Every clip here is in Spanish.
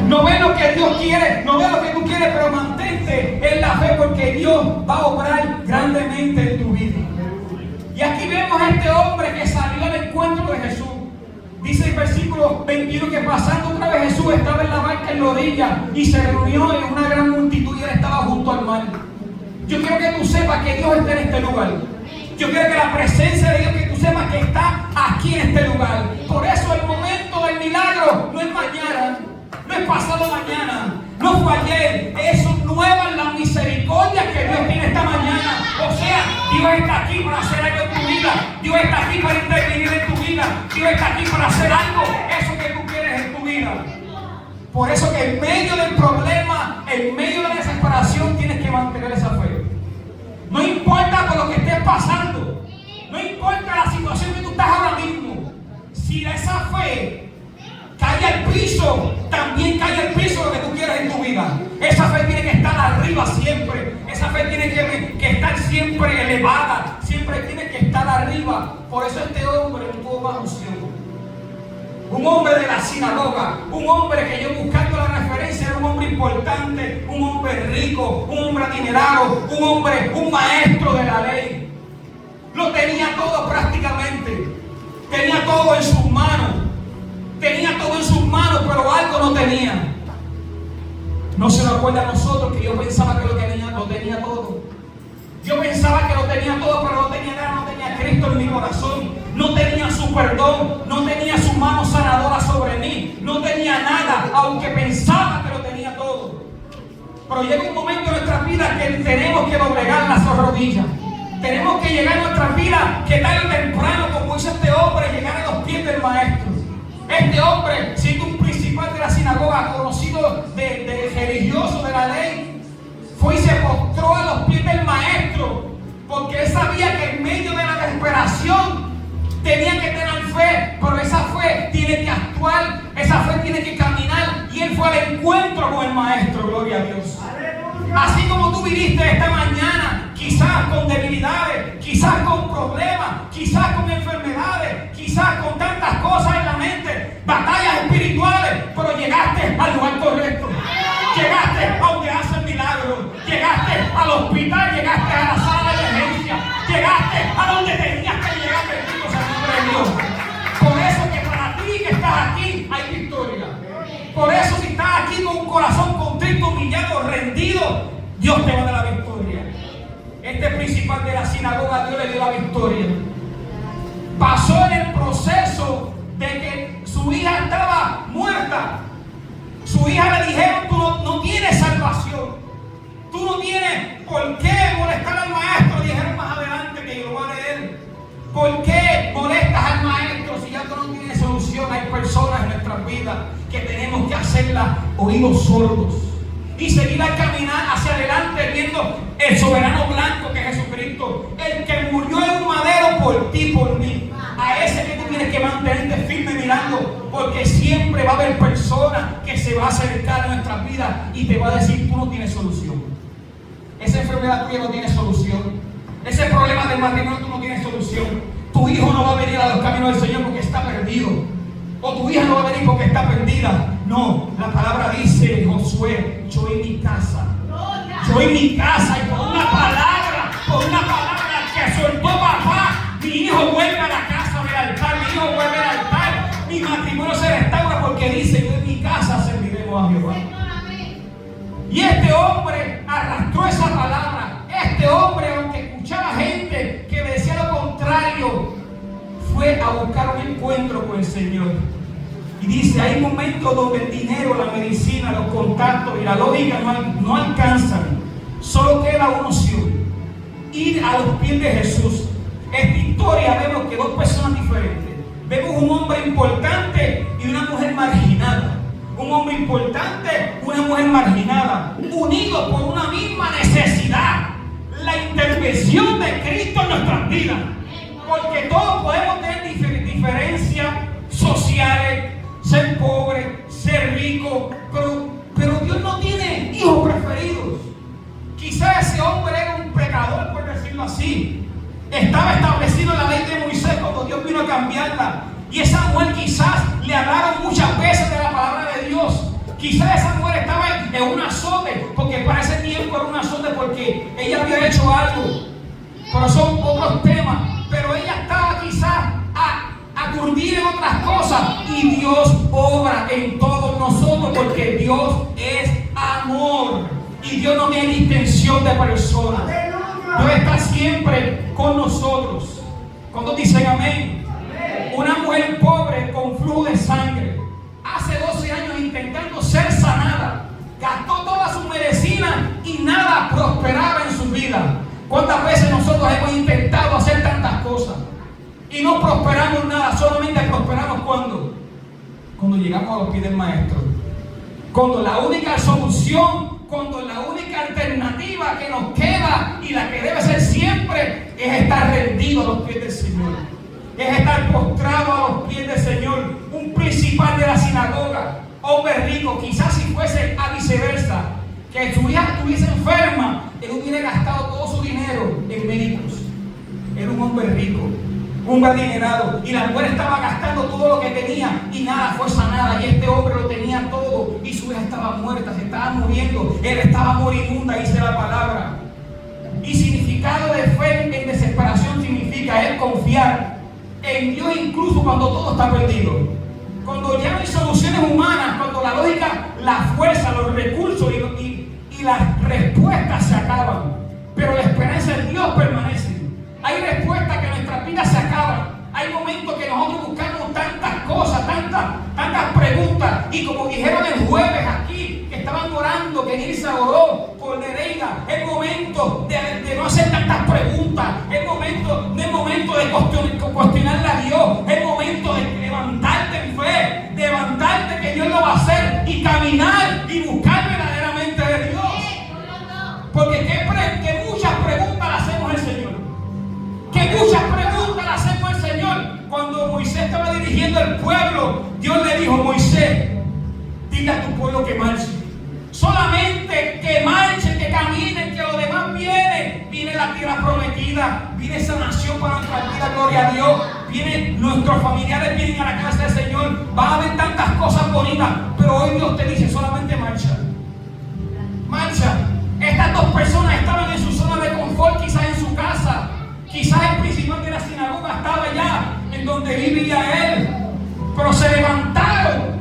No ves lo que Dios quiere, no ves lo que tú quieres, pero mantente en la fe porque Dios va a obrar grandemente en tu vida. Y aquí vemos a este hombre que salió al encuentro de Jesús. Dice el versículo 21 que pasando otra vez Jesús estaba en la barca en la orilla y se reunió en una gran multitud y él estaba junto al mar. Yo quiero que tú sepas que Dios está en este lugar. Yo quiero que la presencia de Dios, que tú sepas que está aquí en este lugar. Por eso el momento del milagro no es mañana, no es pasado mañana, no fue ayer. Eso nueva la misericordia que Dios tiene esta mañana. O sea, Dios está aquí para hacer algo en tu vida. Dios está aquí para intervenir en tu vida. Dios está aquí para hacer algo, eso que tú quieres en tu vida. Por eso que en medio del problema, en medio de la desesperación, tienes que mantener esa fe. No importa por lo que estés pasando, no importa la situación que tú estás ahora mismo, si esa fe cae al piso, también cae al piso lo que tú quieres en tu vida. Esa fe tiene que estar arriba siempre, esa fe tiene que estar siempre elevada, siempre tiene que estar arriba. Por eso este hombre tuvo más unción. Un hombre de la sinagoga, un hombre que yo buscando la referencia era un hombre importante, un hombre rico, un hombre adinerado, un maestro de la ley. Lo tenía todo prácticamente, tenía todo en sus manos, pero algo no tenía. No se nos acuerda a nosotros que yo pensaba que lo tenía todo. Yo pensaba que lo tenía todo, pero no tenía nada, no tenía Cristo en mi corazón, no tenía su perdón, no tenía su mano sanadora sobre mí, no tenía nada, aunque pensaba que lo tenía todo. Pero llega un momento en nuestras vidas que tenemos que doblegar las rodillas. Tenemos que llegar a nuestras vidas que tarde o temprano, como hizo este hombre, llegar a los pies del maestro. Este hombre, siendo un principal de la sinagoga, conocido de religioso de la ley, fue y se postró a los pies del maestro, porque él sabía que en medio de la desesperación tenía que tener fe, pero esa fe tiene que actuar, esa fe tiene que caminar, y él fue al encuentro con el maestro, gloria a Dios. Así como tú viniste esta mañana, quizás con debilidades, quizás con problemas, quizás con enfermedades, quizás con tantas cosas en la mente, batallas espirituales, pero llegaste al lugar correcto. Llegaste a donde hacen milagros, llegaste al hospital, llegaste a la sala de emergencia, llegaste a donde tenías que llegar, bendito sea el nombre de Dios. Por eso que para ti que estás aquí hay victoria. Por eso si estás aquí con un corazón contrito, humillado, rendido, Dios te va a dar la victoria. Este principal de la sinagoga, Dios le dio la victoria. Pasó en el proceso de que su hija estaba muerta. Su hija le dijeron, tú no tienes salvación. Tú no tienes por qué molestar al maestro. Dijeron más adelante que yo lo voy a leer. ¿Por qué molestas al maestro si ya tú no tienes solución? Hay personas en nuestras vidas que tenemos que hacerlas oídos sordos y seguir al caminar hacia adelante viendo el soberano blanco que es Jesucristo, el que murió en un madero por ti, por mí. A ese que tú tienes que mantenerte firme mirando, porque siempre va a haber personas que se va a acercar a nuestras vidas y te va a decir, tú no tienes solución. Esa enfermedad tuya no tiene solución. Ese problema del matrimonio tú no tienes solución. Tu hijo no va a venir a los caminos del Señor porque está perdido. O tu hija no va a venir porque está perdida. No, la palabra dice, Josué, yo en mi casa, y por una palabra que soltó papá, mi hijo vuelve a la casa del altar, mi hijo vuelve al altar, mi matrimonio se restaura porque dice, yo en mi casa serviremos a Jehová. Y este hombre arrastró esa palabra. Este hombre, aunque escuchaba gente que le decía lo contrario, fue a buscar un encuentro con el Señor. Y dice, hay momentos donde el dinero, la medicina, los contactos y la lógica no alcanzan. Solo queda una opción: ir a los pies de Jesús. En esta historia vemos que dos personas diferentes. Vemos un hombre importante y una mujer marginada. Un hombre importante, una mujer marginada, unidos por una misma necesidad: la intervención de Cristo en nuestras vidas. Porque todos podemos tener diferencias sociales, ser pobre, ser rico, pero Dios no tiene hijos preferidos. Quizás ese hombre era un pecador, por decirlo así. Estaba establecido en la ley de Moisés cuando Dios vino a cambiarla. Y esa mujer quizás le hablaron muchas veces de la palabra de Dios, Quizás esa mujer estaba en un azote, porque para ese tiempo era un azote porque ella había hecho algo. Pero son otros temas. Pero ella estaba quizás aturdida en otras cosas. Y Dios obra en todos nosotros porque Dios es amor. Y Dios no tiene distinción de personas. Dios está siempre con nosotros. ¿Cuántos dicen amén? Una mujer pobre con flujo de sangre, hace 12 años intentando ser sanada, gastó toda su medicina y nada prosperaba en su vida. ¿Cuántas veces nosotros hemos intentado hacer tantas cosas y no prosperamos nada? Solamente prosperamos cuando llegamos a los pies del Maestro. Cuando la única solución, cuando la única alternativa que nos queda y la que debe ser siempre es estar rendido a los pies del Señor. Es estar postrado a los pies del Señor. Un principal de la sinagoga, hombre rico, quizás si fuese a viceversa, que su hija estuviese enferma, él hubiera gastado todo su dinero en médicos. Era un hombre rico, un adinerado, y la mujer estaba gastando todo lo que tenía y nada fue sanada. Y este hombre lo tenía todo y su hija estaba muerta, se estaba muriendo, él estaba moribunda, dice la palabra. Y significado de fe en desesperación significa el confiar en Dios incluso cuando todo está perdido. Cuando ya no hay soluciones humanas, cuando la lógica, la fuerza, los recursos y las respuestas se acaban. Pero la esperanza en Dios permanece. Hay respuestas que nuestras vidas se acaban. Hay momentos que nosotros buscamos tantas cosas, tantas preguntas. Y como dijeron el jueves aquí, que estaban orando, que Nilsa oró por Nereida, es momento de no hacer tantas preguntas. Es momento de cuestionarle a Dios. Es momento de levantarte en fe, levantarte que Dios lo va a hacer y caminar y buscar verdaderamente de Dios. Porque que muchas preguntas las hacemos al Señor. Que muchas preguntas las hacemos al Señor. Cuando Moisés estaba dirigiendo al pueblo, Dios le dijo: Moisés, dile a tu pueblo que marche. Solamente que marchen, que caminen, que lo demás viene. Viene la tierra prometida, viene sanación para nuestra vida, gloria a Dios. Vienen nuestros familiares, vienen a la casa del Señor. Va a haber tantas cosas bonitas, pero hoy Dios te dice: solamente marcha. Marcha. Estas dos personas estaban en su zona de confort, quizás en su casa. Quizás el principal de la sinagoga estaba allá en donde vivía él. Pero se levantaron.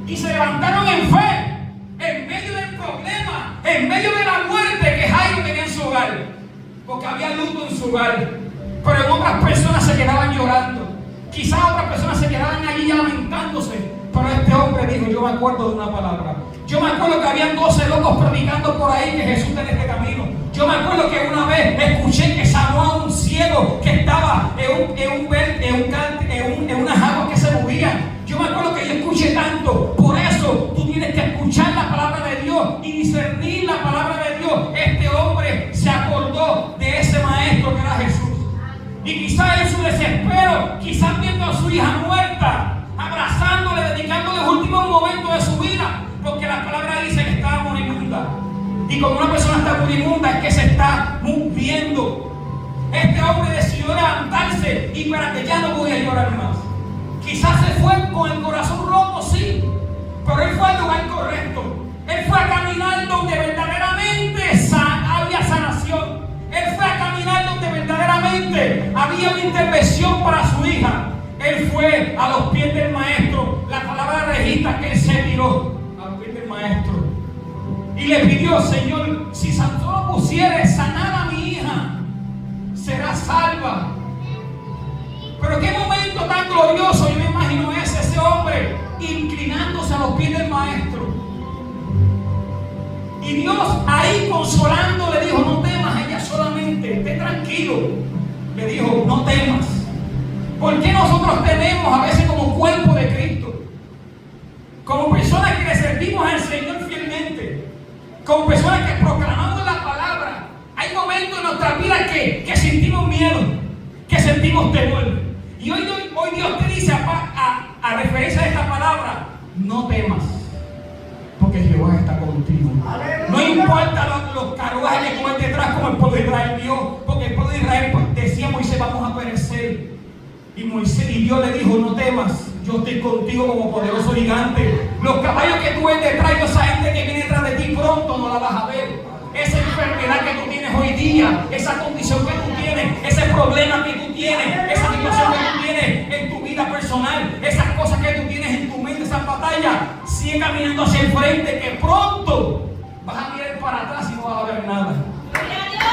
Y se levantaron en fe. En medio del problema. En medio de la muerte que Jairo tenía en su hogar. Porque había luto en su hogar. Pero en otras personas se quedaban llorando. Quizás otras personas se quedaban allí lamentándose. Pero este hombre dijo: yo me acuerdo de una palabra. Yo me acuerdo que habían 12 locos predicando por ahí que Jesús tenía este camino. Yo me acuerdo que una vez escuché que sanó a un ciego que estaba en unas aguas que se movían. Yo me acuerdo que yo escuché tanto. Por eso tú tienes que escuchar la palabra de Dios y discernir la palabra de Dios. Este hombre se acordó de ese maestro que era Jesús. Y quizás en su desespero, quizás viendo a su hija muerta, abrazándole, dedicándole los últimos momentos de su vida, porque la palabra dice que estaba moribunda. Y cuando una persona está moribunda es que se está muriendo. Este hombre decidió levantarse y para que ya no voy a llorar más. Quizás se fue con el corazón roto, sí, pero él fue al lugar correcto. Él fue a caminar donde verdaderamente había sanación. Él fue a caminar donde verdaderamente había una intervención para su hija. Él fue a los pies del maestro. La palabra registra que él se tiró a los pies del maestro y le pidió: Señor, si tan solo pusiere sanar a mi hija, será salva. Pero qué momento tan glorioso, yo me imagino ese hombre inclinándose a los pies del maestro. Y Dios ahí consolando le dijo: no temas. Ella solamente: esté tranquilo. Le dijo: no temas. ¿Por qué nosotros tememos a veces como cuerpo de Cristo? Como personas que le servimos al Señor fielmente. Como personas que proclamamos la palabra. Hay momentos en nuestra vida que sentimos miedo, que sentimos temor. Y hoy Dios te dice, a referencia de esta palabra: no temas, porque Jehová está contigo. No importa los carruajes que tú ves detrás, como el pueblo de Israel vio, porque el pueblo de Israel decía: Moisés, vamos a perecer. Y Dios le dijo: no temas, yo estoy contigo como poderoso gigante. Los caballos que tú ves detrás de esa gente que viene detrás de ti, pronto no la vas a ver. Esa enfermedad que tú tienes hoy día, esa condición que tú tienes, ese problema que tú tienes, esa situación que tú tienes en tu vida personal, esas cosas que tú tienes en tu mente, esas batallas, sigue caminando hacia el frente, que pronto vas a mirar para atrás y no vas a ver nada.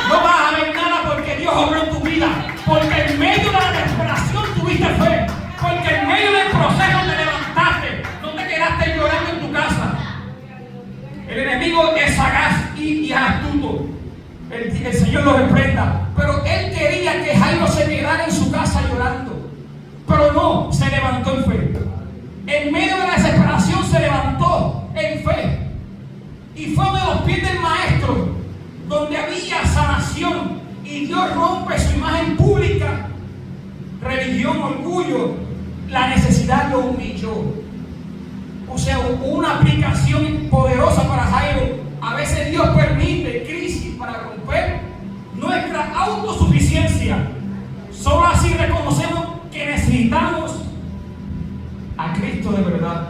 No vas a ver nada porque Dios obró en tu vida, porque en medio de la desesperación tuviste fe, porque en medio del proceso te levantaste, no te quedaste llorando en tu casa. El enemigo es sagaz y astuto. El Señor lo reprenda. Pero él quería que Jairo se quedara en su casa llorando. Pero no, se levantó en fe. En medio de la desesperación se levantó en fe. Y fue uno de los pies del maestro, donde había sanación. Y Dios rompe su imagen pública. Religión, orgullo. La necesidad lo humilló. O sea, una aplicación poderosa para Jairo. A veces Dios permite crisis para romper nuestra autosuficiencia. Solo así reconocemos que necesitamos a Cristo de verdad.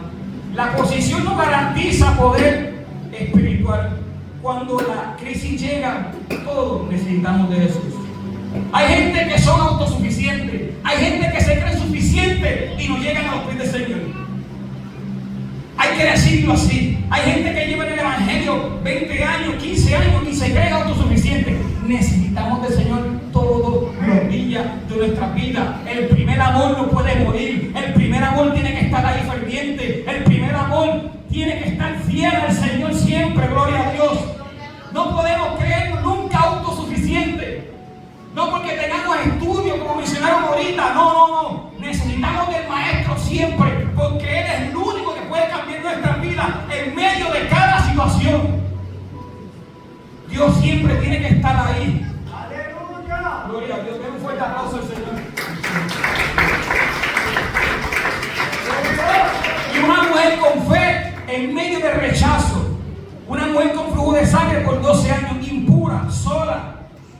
La posición no garantiza poder espiritual. Cuando la crisis llega, todos necesitamos de Jesús. Hay gente que son autosuficientes. Hay gente que se cree suficiente y no llegan a los pies del Señor. Hay que decirlo así. Hay gente que lleva en el Evangelio 20 años, 15 años y se cree autosuficiente. Necesitamos del Señor todos los días de nuestra vida. El primer amor no puede morir. El primer amor tiene que estar ahí ferviente. El primer amor tiene que estar fiel al Señor siempre. Gloria a Dios. No podemos creernos nunca autosuficientes. No porque tengamos estudios como mencionaron ahorita. No. Necesitamos del Maestro siempre, porque Él es el único que puede cambiar nuestra vida en medio de cada situación. Dios siempre tiene que estar ahí. ¡Aleluya! Gloria a Dios. Den un fuerte aplauso al Señor. Y una mujer con fe en medio de rechazo. Una mujer con flujo de sangre por 12 años, impura, sola,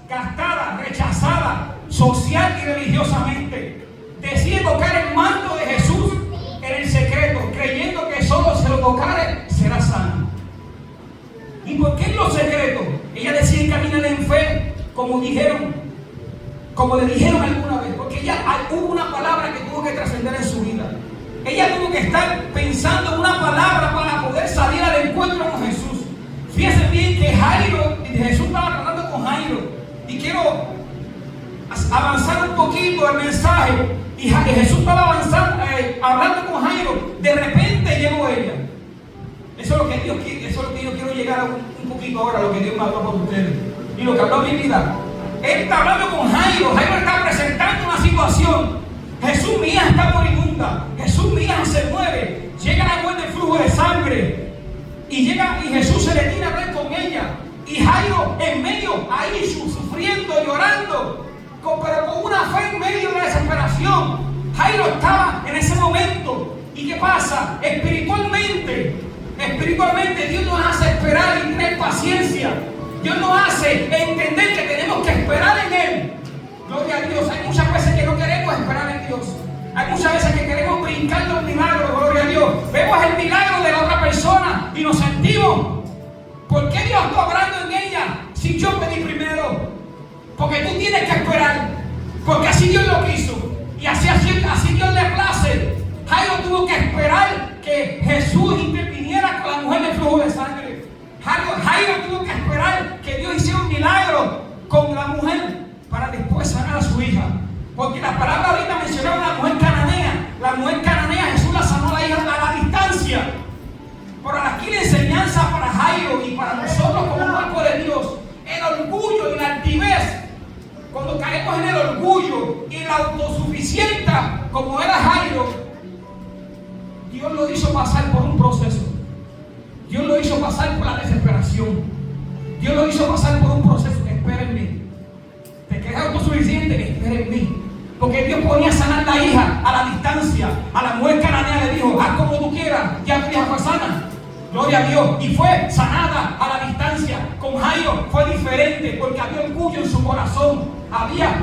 gastada, rechazada, social y religiosamente. Decide tocar el manto de Jesús en el secreto, creyendo que solo se lo tocare será sano. ¿Y por qué en lo secreto? Ella decide caminar en fe, como le dijeron alguna vez, porque ella hubo una palabra que tuvo que trascender en su vida. Ella tuvo que estar pensando en una palabra para poder salir al encuentro con Jesús. Fíjense bien que Jesús estaba hablando con Jairo, y quiero avanzar un poquito el mensaje. Y Jesús estaba avanzando, hablando con Jairo. De repente llegó ella. Eso es lo que Dios quiere. Eso es lo que yo quiero llegar a un poquito ahora, lo que Dios me habló con ustedes y lo que habló en mi vida. Él está hablando con Jairo. Jairo está presentando una situación. Jesús, mi hija está moribunda. Jesús, mi hija se muere. Llega la mujer del flujo de sangre. Y Jesús se le tira a hablar con ella. Y Jairo en medio, ahí sufriendo, llorando, pero con una fe en medio de la desesperación. Jairo estaba en ese momento. ¿Y qué pasa? Espiritualmente Dios nos hace esperar y tener paciencia. Dios nos hace entender que tenemos que esperar en Él. Gloria a Dios. Hay muchas veces que no queremos esperar en Dios. Hay muchas veces que queremos brincar los milagros. Gloria a Dios. Vemos el milagro de la otra persona y nos sentimos: ¿por qué Dios está obrando en ella si yo pedí primero? Porque tú tienes que esperar, porque así Dios lo quiso y así Dios le place. Jairo tuvo que esperar que Jesús interviniera con la mujer del flujo de sangre. Jairo tuvo que esperar que Dios hiciera un milagro con la mujer para después sanar a su hija. Porque la palabra ahorita mencionaba a la mujer cananea. La mujer cananea Jesús la sanó a la hija a la distancia. Pero aquí la enseñanza para Jairo y para nosotros como cuerpo de Dios: el orgullo y la altivez. Cuando caemos en el orgullo y la autosuficiencia, como era Jairo, Dios lo hizo pasar por un proceso. Dios lo hizo pasar por la desesperación. Dios lo hizo pasar por un proceso. Espera en mí. ¿Te crees autosuficiente? Espera en mí. Porque Dios podía sanar a la hija a la distancia. A la mujer cananea le dijo: haz como tú quieras, ya tu hija fue sana. Gloria a Dios. Y fue sanada a la distancia. Con Jairo fue diferente, porque había orgullo en su corazón. había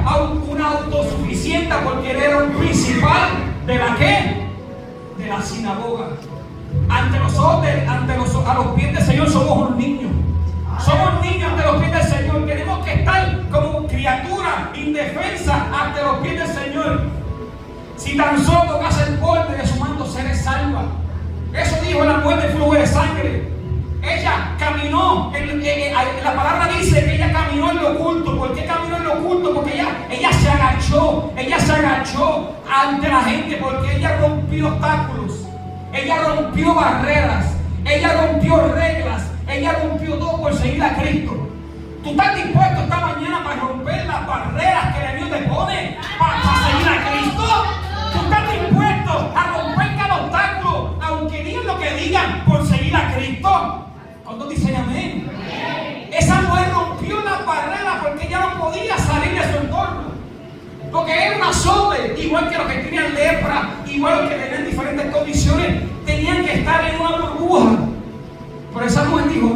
una autosuficiencia porque él era un principal de la ¿qué? De la sinagoga. Ante nosotros, a los pies del Señor somos un niño. Somos niños ante los pies del Señor. Tenemos que estar como criatura indefensa ante los pies del Señor. Si tan solo tocas el borde de su manto, serás salva. Eso dijo la mujer del flujo de sangre. Ella caminó, la palabra dice que ella caminó en lo oculto. ¿Por qué caminó en lo oculto? Porque ella se agachó ante la gente, porque ella rompió obstáculos, ella rompió barreras, ella rompió reglas, ella rompió todo por seguir a Cristo. ¿Tú estás dispuesto esta mañana para romper las barreras que el enemigo te pone para seguir a Cristo? ¿Tú estás dispuesto a romper cada obstáculo, aunque digan lo que digan, por seguir a Cristo? ¿Cuántos dicen amén? Esa mujer rompió las barreras porque ella no podía salir de su entorno. Porque era una azote, igual que los que tenían lepra, igual los que tenían diferentes condiciones, tenían que estar en una burbuja. Pero esa mujer dijo,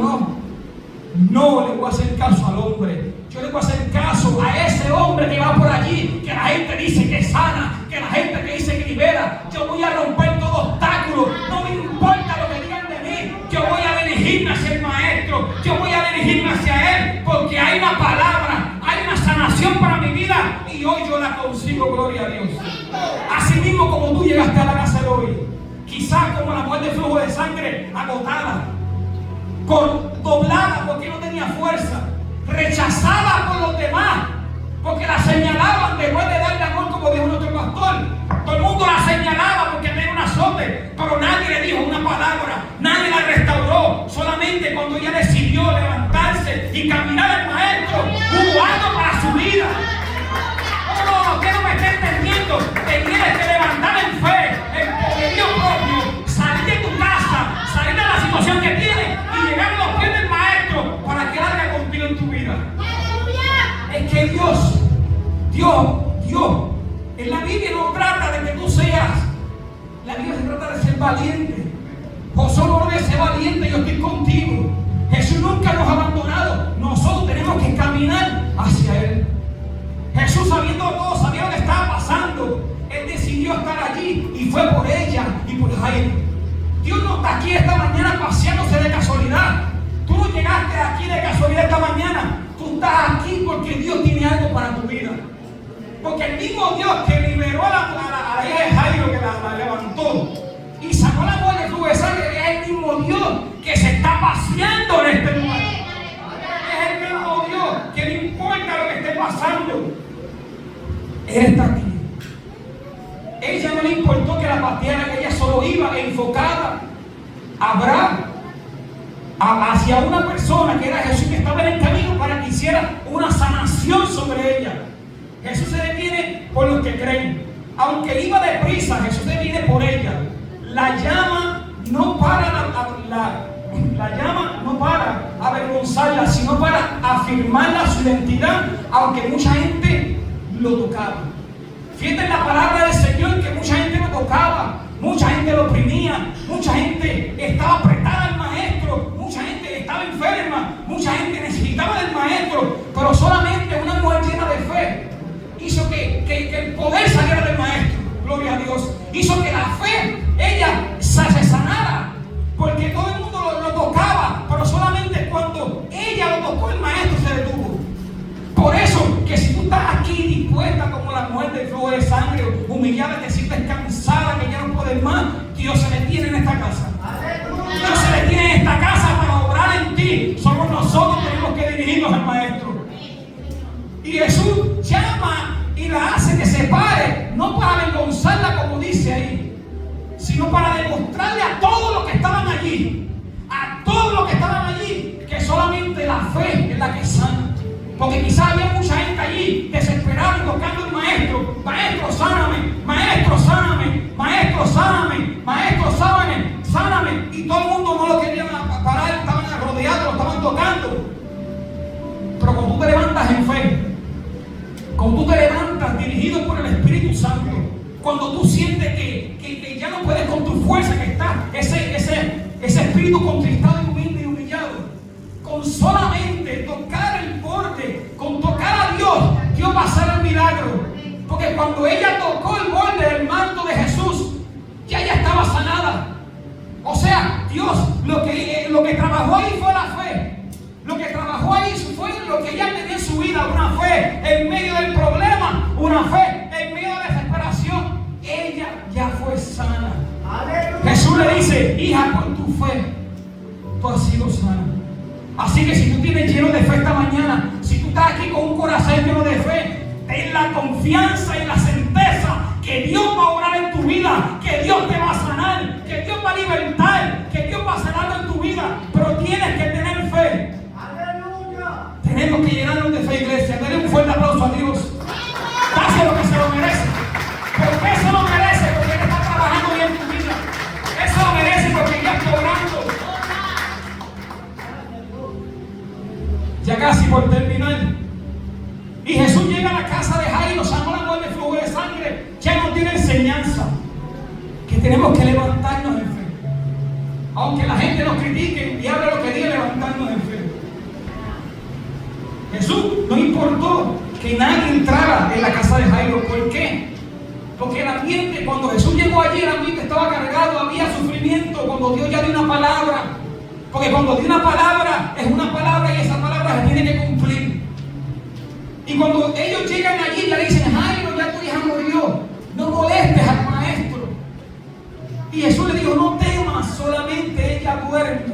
no le voy a hacer caso al hombre. Yo le voy a hacer caso a ese hombre que va por allí, que la gente dice que sana, que la gente que dice que libera. Yo voy a romper todo obstáculo. No me importa lo que digan de mí. Yo voy a dirigirme hacia el Maestro. Yo voy a dirigirme hacia Él, porque hay una palabra, hay una sanación para mi vida, y hoy yo la consigo, gloria a Dios. Así mismo como tú llegaste a la casa de hoy, quizás como la mujer de flujo de sangre, agotada, doblada porque no tenía fuerza, rechazada por los demás, porque la señalaban después de darle amor, como dijo nuestro pastor. Todo el mundo la señalaba porque tenía un azote, pero nadie le dijo una palabra, nadie la restauró. Solamente cuando ella decidió levantarse y caminar al Maestro, hubo algo para su vida. No, usted no me está entendiendo. Te tienes que levantar en fe, en poderío propio, salir de tu casa, salir de la situación que tienes y llegar a los pies del Maestro para que haga contigo en tu vida. Es que Dios, en la Biblia no trata de que tú seas, la Biblia se trata de ser valiente. Josué no debe ser valiente, yo estoy contigo. Jesús nunca nos ha abandonado. Nosotros tenemos que caminar hacia Él. Jesús, sabiendo todo, sabía lo que estaba pasando, Él decidió estar allí y fue por ella y por Jairo. Dios no está aquí esta mañana paseándose de casualidad. Tú no llegaste aquí de casualidad esta mañana. Tú estás aquí porque Dios tiene algo para tu vida. Porque el mismo Dios que liberó a la hija de Jairo, que la levantó y sacó la mujer de flujo de sangre, es el mismo Dios que se está paseando en este lugar. Es el mismo Dios que no importa lo que esté pasando. Él está aquí. Ella no le importó que la patearan, ella solo iba enfocada hacia una persona que era Jesús, que estaba en el camino para que hiciera una sanación sobre ella. Jesús se detiene por los que creen. Aunque iba deprisa, Jesús se detiene por ella. La llama no para avergonzarla, sino para afirmarla su identidad, aunque mucha gente lo tocaba. Fíjate en la palabra del Señor, que mucha gente lo tocaba, mucha gente lo oprimía, mucha gente estaba apretada al Maestro, mucha gente estaba enferma, mucha gente necesitaba del Maestro, pero solamente una mujer llena de fe hizo que el poder saliera del Maestro. Gloria a Dios. Hizo que la fe, ella se sanara, porque todo el mundo lo tocaba, pero solamente cuando ella lo tocó, el Maestro se detuvo. Por eso, que si tú estás aquí dispuesta como la mujer del flujo de sangre, humillada, te sientes cansada, que ya no puedes más, Dios se detiene en esta casa. Dios se detiene en esta casa para obrar en ti. Somos nosotros que tenemos que dirigirnos al Maestro. Y Jesús llama y la hace que se pare, no para avergonzarla como dice ahí, sino para demostrarle a todos los que estaban allí, que solamente la fe es la que sana. Porque quizás había mucha gente allí desesperada y tocando al Maestro: Maestro, sáname, Maestro, sáname, Maestro, sáname, Maestro, sáname. Y todo el mundo no lo quería parar, estaban rodeados, lo estaban tocando. Pero cuando tú te levantas en fe, cuando tú te levantas dirigido por el Espíritu Santo, cuando tú sientes que ya no puedes con tu fuerza, que está ese espíritu contristado y humillado, con solamente tocar el borde, con tocar a Dios, Dios va a que cuando ella tocó el borde del manto de Jesús, ya ella estaba sanada. O sea, Dios lo que trabajó ahí fue la fe. Lo que trabajó ahí fue lo que ella tenía en su vida, una fe en medio del problema, una fe en medio de la desesperación. Ella ya fue sana. ¡Aleluya! Jesús le dice: hija, por tu fe, tú has sido sana. Así que si tú tienes lleno de fe esta mañana, si tú estás aquí con un corazón lleno de fe, ten la confianza y la certeza que Dios va a obrar en tu vida, que Dios te va a sanar, que Dios va a libertar, que Dios va a sanar en tu vida. Pero tienes que tener fe. ¡Aleluya! Tenemos que llenarnos de fe, iglesia. Dale un fuerte aplauso a Dios. Dáselo lo que se lo merece. ¿Por qué se lo merece? Porque Él está trabajando bien en tu vida. Él se lo merece porque ya está obrando. Ya casi por terminar. Y Jesús llega a la casa de Jairo, sanó la mujer de flujo de sangre. Ya no tiene enseñanza. Que tenemos que levantarnos en fe. Aunque la gente nos critique y hable lo que diga, levantarnos en fe. Jesús no importó que nadie entrara en la casa de Jairo. ¿Por qué? Porque el ambiente, cuando Jesús llegó allí, el ambiente estaba cargado, había sufrimiento. Cuando Dios ya dio una palabra, porque cuando dio una palabra, es una palabra y esa palabra se tiene que cumplir. Y cuando ellos llegan allí, le dicen: Jairo, ya tu hija murió, no molestes al maestro. Y Jesús le dijo: no temas, solamente ella duerme.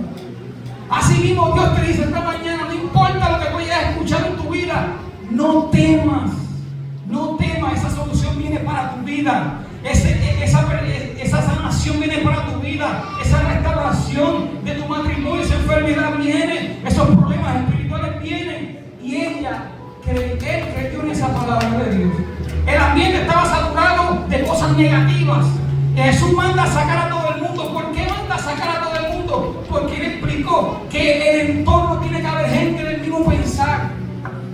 Así mismo Dios te dice esta mañana: no importa lo que tú hayas escuchado en tu vida, no temas, no temas, esa solución viene para tu vida. Esa sanación viene para tu vida, esa restauración de tu matrimonio, esa enfermedad viene, esos problemas espirituales vienen. Y él creyó en esa palabra de Dios. El ambiente estaba saturado de cosas negativas. Jesús manda a sacar a todo el mundo. ¿Por qué manda a sacar a todo el mundo? Porque Él explicó que el entorno tiene que haber gente del mismo pensar.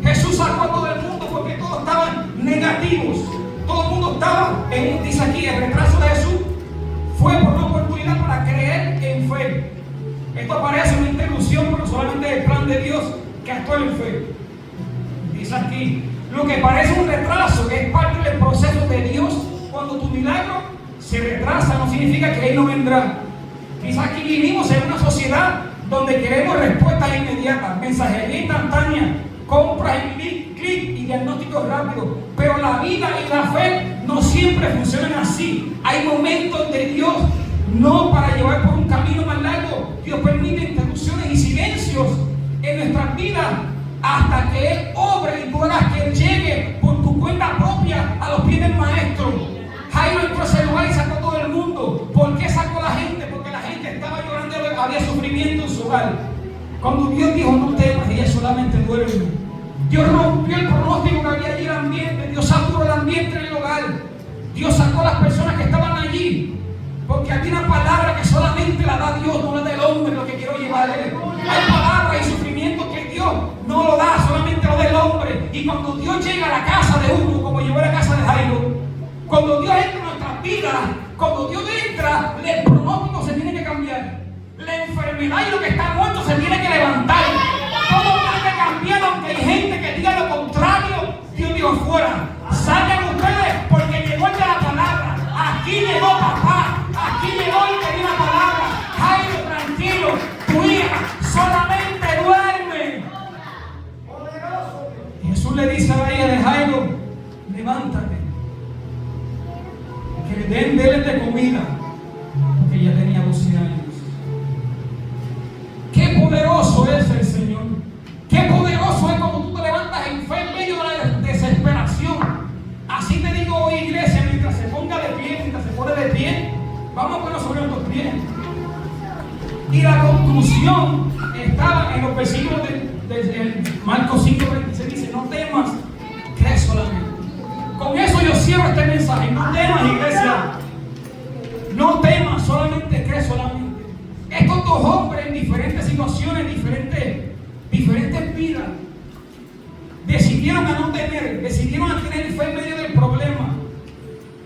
Jesús sacó a todo el mundo porque todos estaban negativos. Todo el mundo estaba, dice aquí, el retraso de Jesús fue por una oportunidad para creer en fe. Esto parece una interrupción, pero solamente es el plan de Dios que actúa en fe. Dice aquí, lo que parece un retraso es parte del proceso de Dios. Cuando tu milagro se retrasa, no significa que Él no vendrá. Dice aquí, vivimos en una sociedad donde queremos respuestas inmediatas, mensajería instantánea, compras en clic y diagnósticos rápidos. Pero la vida y la fe no siempre funcionan así. Hay momentos de Dios, no para llevar por un camino más largo. Dios permite interrupciones y silencios en nuestras vidas hasta que Él obre y tú hagas que Él llegue por tu cuenta propia a los pies del maestro. Jairo entró a ese lugar y sacó a todo el mundo. ¿Por qué sacó a la gente? Porque la gente estaba llorando, había sufrimiento en su hogar. Cuando Dios dijo: no temas, ella solamente duerme. Dios rompió el pronóstico que había allí en el ambiente. Dios saturó el ambiente en el hogar. Dios sacó a las personas que estaban allí. Porque aquí hay una palabra que solamente la da Dios, no la da el hombre, lo que quiero llevar a Él. Hay palabras y sufrimiento que Dios no lo da, solamente lo da el hombre. Y cuando Dios llega a la casa de uno, como llegó a la casa de Jairo, cuando Dios entra en nuestras vidas, cuando Dios entra, el pronóstico se tiene que cambiar. La enfermedad y lo que está muerto se tiene que levantar. Todo tiene que cambiar, aunque hay gente que diga lo contrario. Dios dijo: fuera, salgan ustedes, porque llegó el de la palabra. Aquí llegó papá, aquí llegó el que dio la palabra. Jairo, tranquilo, tu hija solamente duerme. Y Jesús le dice a la hija de Jairo: levántate, que le den de comida, porque ella tenía 12 años. Qué poderoso es el Señor. Qué poderoso es cuando tú te levantas en fe en medio de la desesperación. Así te digo hoy, iglesia, mientras se ponga de pie, mientras se pone de pie, vamos a ponernos sobre nuestros pies. Y la conclusión estaba en los versículos de Marcos 5:26. Dice: no temas, cree solamente. Con eso yo cierro este mensaje. No temas, iglesia. No temas, solamente cree solamente. Estos dos hombres en diferentes situaciones, diferentes vidas, decidieron a no temer, decidieron a tener fe en medio del problema.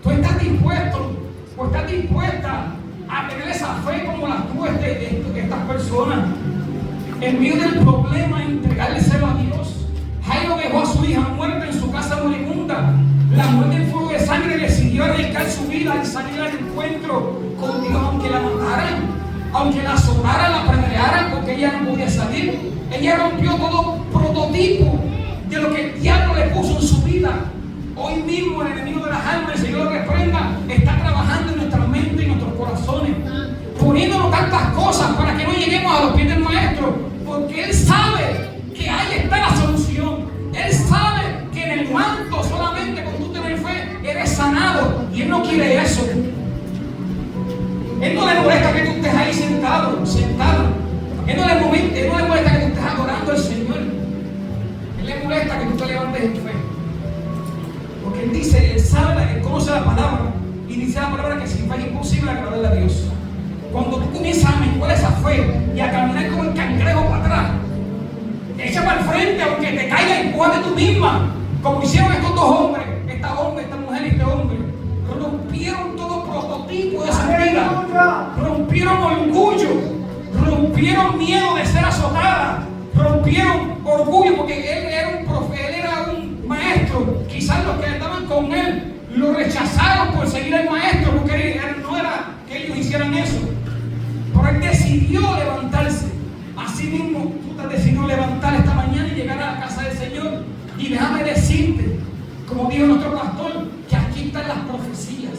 ¿Tú estás dispuesto o estás dispuesta a tener esa fe como la tuvo estas personas? En medio del problema, entregárselo a Dios. Jairo dejó a su hija muerta en su casa moribunda. La muerte del fuego de de su vida y salir al encuentro con Dios, aunque la mataran, aunque la azotaran, la apedrearan, porque ella no podía salir. Ella rompió todo prototipo de lo que el diablo le puso en su vida. Hoy mismo el enemigo de las almas, el Señor lo reprenda, está trabajando en nuestra mente y nuestros corazones, poniéndonos tantas cosas para que no lleguemos a los pies del Maestro, porque Él sabe que ahí está la solución. Él sabe que en el manto, solamente con tú tener fe, eres sanado, y Él no quiere eso. Él no le molesta que tú estés ahí sentado. Él no le molesta que tú estés adorando al Señor. Él le molesta que tú te levantes en fe. Porque Él dice, Él conoce la palabra, y dice la palabra que sin fe es imposible agradarle a Dios. Cuando tú comienzas a menguar esa fe y a caminar como el cangrejo para atrás, echa para el frente, aunque te caiga y empújate tú misma, como hicieron estos dos hombres, esta mujer y este hombre. Rompieron todo prototipo de esa vida, rompieron orgullo, rompieron miedo de ser azotada, rompieron orgullo, porque él era un profeta, él era un maestro. Quizás los que estaban con él lo rechazaron por seguir al maestro, porque no era que ellos hicieran eso, pero él decidió levantarse. Así mismo tú te decidió levantar esta mañana y llegar a la casa del Señor. Y déjame decirte, como dijo nuestro pastor, que aquí están las profecías,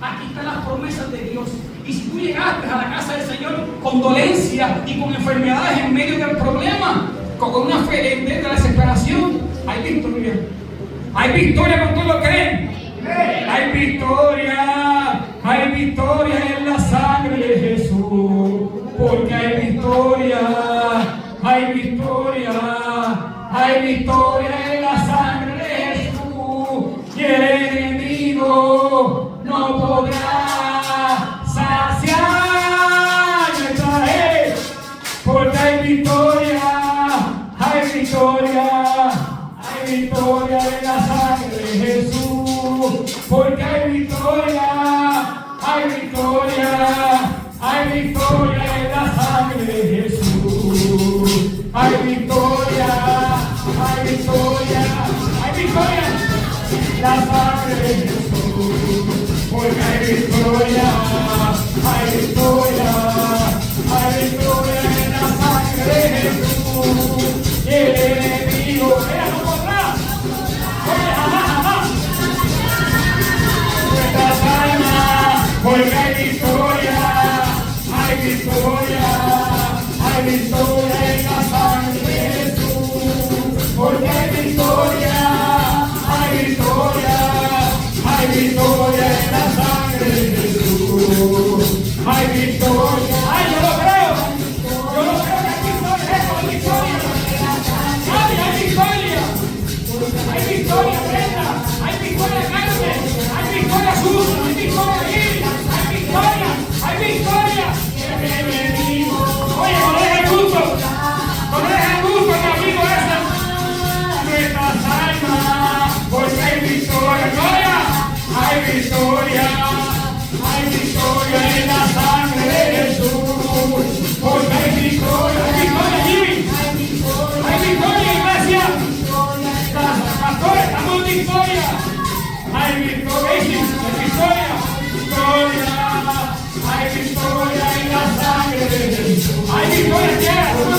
aquí están las promesas de Dios. Y si tú llegaste a la casa del Señor con dolencia y con enfermedades en medio del problema, con una fe en medio de la desesperación, hay victoria. Hay victoria cuando tú lo crees. Hay victoria en la sangre de Jesús, porque hay victoria en la sangre de Jesús, y el enemigo no podrá saciar nuestra sed, porque hay victoria en la sangre de Jesús, porque hay victoria en la sangre de Jesús. Hay victoria en la sangre de Jesús, porque hay victoria en la sangre de Jesús. Y el enemigo, no podrá, jamás, nuestras almas, porque hay victoria en la sangre de Jesús, porque hay victoria en la sangre de Jesús. Hay victoria. ¡Ay, yo lo creo! Que hay victoria, hay victoria. ¡Ay, hay victoria! Hay victoria, Brenda. Hay victoria, Carmen. Hay victoria, Susan. Hay victoria, Lidia. Hay victoria. Oye, no dejes gusto, mi amigo ese. Nuestras almas, porque hay victoria, gloria. Hay victoria en la sangre de Jesús, porque hay victoria, Jimmy. Hay victoria, iglesia. Pastores, estamos en victoria. Hay victoria, gloria. Hay victoria en la sangre de Jesús. Hay victoria, tierra.